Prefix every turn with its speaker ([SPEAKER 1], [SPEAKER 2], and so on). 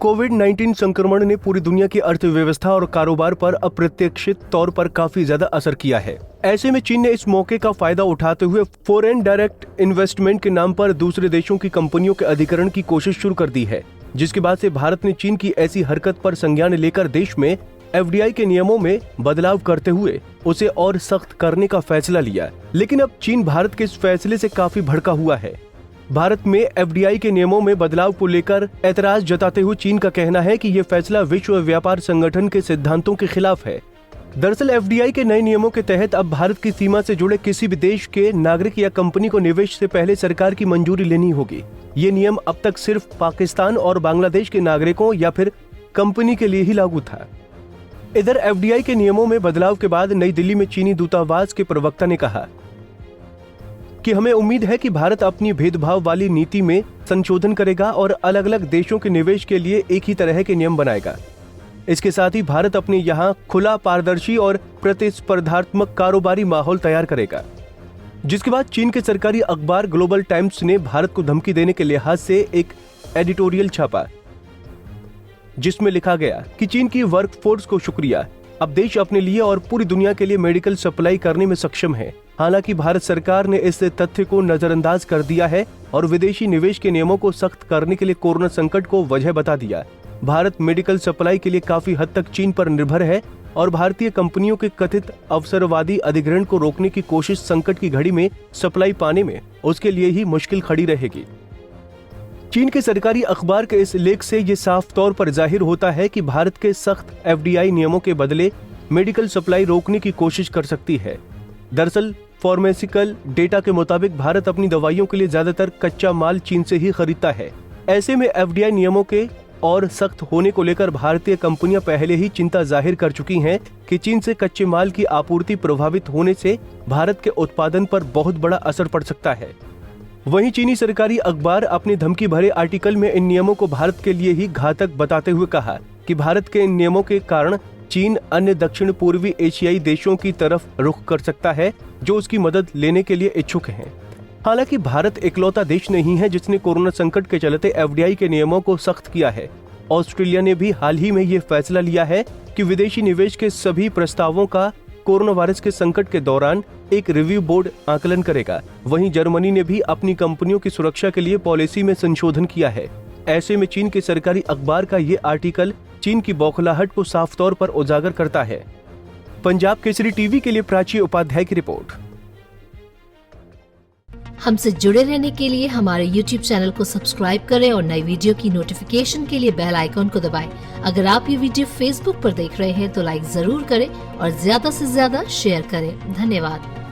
[SPEAKER 1] कोविड-19 संक्रमण ने पूरी दुनिया की अर्थव्यवस्था और कारोबार पर अप्रत्याशित तौर पर काफी ज्यादा असर किया है। ऐसे में चीन ने इस मौके का फायदा उठाते हुए फॉरेन डायरेक्ट इन्वेस्टमेंट के नाम पर दूसरे देशों की कंपनियों के अधिग्रहण की कोशिश शुरू कर दी है, जिसके बाद से भारत ने चीन की ऐसी हरकत पर संज्ञान लेकर देश में FDI के नियमों में बदलाव करते हुए उसे और सख्त करने का फैसला लिया। लेकिन अब चीन भारत के इस फैसले से काफी भड़का हुआ है। भारत में FDI के नियमों में बदलाव को लेकर ऐतराज जताते हुए चीन का कहना है कि ये फैसला विश्व व्यापार संगठन के सिद्धांतों के खिलाफ है। दरअसल FDI के नए नियमों के तहत अब भारत की सीमा से जुड़े किसी भी देश के नागरिक या कंपनी को निवेश से पहले सरकार की मंजूरी लेनी होगी। ये नियम अब तक सिर्फ पाकिस्तान और बांग्लादेश के नागरिकों या फिर कंपनी के लिए ही लागू था। इधर FDI के नियमों में बदलाव के बाद नई दिल्ली में चीनी दूतावास के प्रवक्ता ने कहा कि हमें उम्मीद है कि भारत अपनी भेदभाव वाली नीति में संशोधन करेगा और अलग अलग देशों के निवेश के लिए एक ही तरह के नियम बनाएगा। इसके साथ ही भारत अपने यहाँ खुला, पारदर्शी और प्रतिस्पर्धात्मक कारोबारी माहौल तैयार करेगा। जिसके बाद चीन के सरकारी अखबार ग्लोबल टाइम्स ने भारत को धमकी देने के लिहाज से एक एडिटोरियल छापा, जिसमें लिखा गया कि चीन की वर्कफोर्स को शुक्रिया, अब देश अपने लिए और पूरी दुनिया के लिए मेडिकल सप्लाई करने में सक्षम है। हालांकि भारत सरकार ने इस तथ्य को नजरअंदाज कर दिया है और विदेशी निवेश के नियमों को सख्त करने के लिए कोरोना संकट को वजह बता दिया। भारत मेडिकल सप्लाई के लिए काफी हद तक चीन पर निर्भर है और भारतीय कंपनियों के कथित अवसरवादी अधिग्रहण को रोकने की कोशिश संकट की घड़ी में सप्लाई पाने में उसके लिए ही मुश्किल खड़ी रहेगी। चीन के सरकारी अखबार के इस लेख से ये साफ तौर पर जाहिर होता है कि भारत के सख्त FDI नियमों के बदले मेडिकल सप्लाई रोकने की कोशिश कर सकती है। दरअसल फार्मास्यूटिकल डेटा के मुताबिक भारत अपनी दवाइयों के लिए ज्यादातर कच्चा माल चीन से ही खरीदता है। ऐसे में FDI नियमों के और सख्त होने को लेकर भारतीय कंपनियां पहले ही चिंता जाहिर कर चुकी हैं कि चीन से कच्चे माल की आपूर्ति प्रभावित होने से भारत के उत्पादन पर बहुत बड़ा असर पड़ सकता है। वहीं चीनी सरकारी अखबार अपने धमकी भरे आर्टिकल में इन नियमों को भारत के लिए ही घातक बताते हुए कहा कि भारत के इन नियमों के कारण चीन अन्य दक्षिण पूर्वी एशियाई देशों की तरफ रुख कर सकता है जो उसकी मदद लेने के लिए इच्छुक हैं। हालांकि भारत इकलौता देश नहीं है जिसने कोरोना संकट के चलते FDI के नियमों को सख्त किया है। ऑस्ट्रेलिया ने भी हाल ही में ये फैसला लिया है कि विदेशी निवेश के सभी प्रस्तावों का कोरोना वायरस के संकट के दौरान एक रिव्यू बोर्ड आकलन करेगा। वहीं जर्मनी ने भी अपनी कंपनियों की सुरक्षा के लिए पॉलिसी में संशोधन किया है। ऐसे में चीन के सरकारी अखबार का ये आर्टिकल चीन की बौखलाहट को साफ तौर पर उजागर करता है। पंजाब केसरी टीवी के लिए प्राची उपाध्याय की रिपोर्ट।
[SPEAKER 2] हमसे जुड़े रहने के लिए हमारे YouTube चैनल को सब्सक्राइब करें और नई वीडियो की नोटिफिकेशन के लिए बेल आइकॉन को दबाएं। अगर आप ये वीडियो Facebook पर देख रहे हैं तो लाइक जरूर करें और ज्यादा से ज्यादा शेयर करें। धन्यवाद।